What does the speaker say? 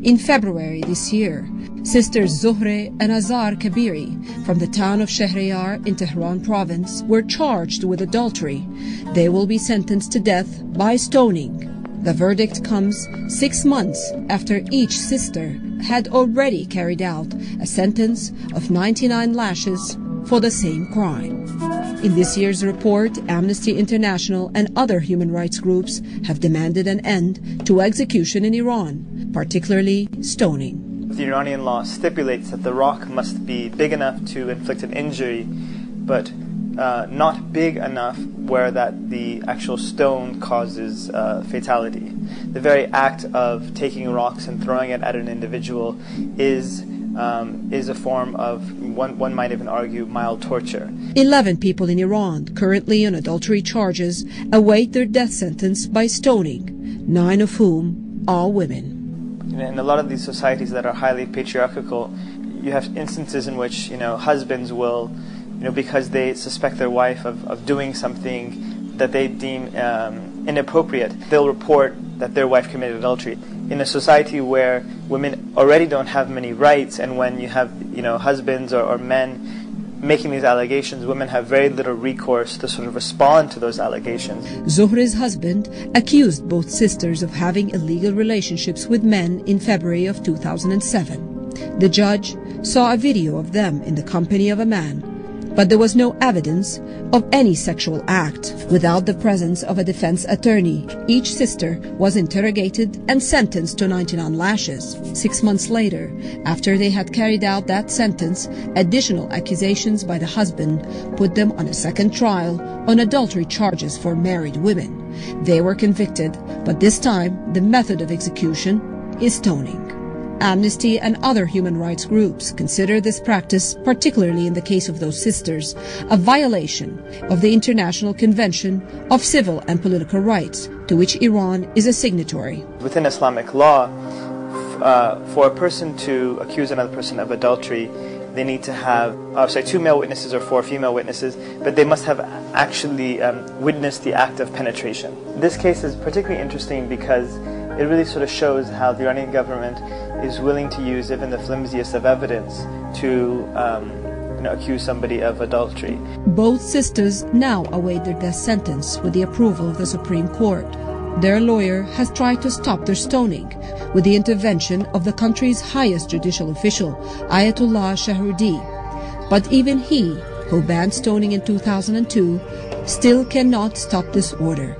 In February this year, Sisters Zohre and Azar Kabiri from the town of Shehriyar in Tehran province were charged with adultery. They will be sentenced to death by stoning. The verdict comes 6 months after each sister had already carried out a sentence of 99 lashes for the same crime. In this year's report, Amnesty International and other human rights groups have demanded an end to execution in Iran, particularly stoning. The Iranian law stipulates that the rock must be big enough to inflict an injury, but not big enough where that the actual stone causes fatality. The very act of taking rocks and throwing it at an individual is a form of, one might even argue, mild torture. 11 people in Iran, currently on adultery charges, await their death sentence by stoning, 9 of whom are women. In a lot of these societies that are highly patriarchal, you have instances in which, husbands will, because they suspect their wife of doing something that they deem inappropriate, they'll report that their wife committed adultery. In a society where women already don't have many rights, and when you have, husbands or men making these allegations, women have very little recourse to sort of respond to those allegations. Zohre's husband accused both sisters of having illegal relationships with men in February of 2007. The judge saw a video of them in the company of a man, but there was no evidence of any sexual act. Without the presence of a defense attorney, each sister was interrogated and sentenced to 99 lashes. 6 months later, after they had carried out that sentence, additional accusations by the husband put them on a second trial on adultery charges for married women. They were convicted, but this time the method of execution is stoning. Amnesty and other human rights groups consider this practice, particularly in the case of those sisters, a violation of the International Convention of Civil and Political Rights, to which Iran is a signatory. Within Islamic law, for a person to accuse another person of adultery, they need to have 2 male witnesses or 4 female witnesses, but they must have actually witnessed the act of penetration. This case is particularly interesting because it really sort of shows how the Iranian government is willing to use even the flimsiest of evidence to accuse somebody of adultery. Both sisters now await their death sentence with the approval of the Supreme Court. Their lawyer has tried to stop their stoning with the intervention of the country's highest judicial official, Ayatollah Shahroudi. But even he, who banned stoning in 2002, still cannot stop this order.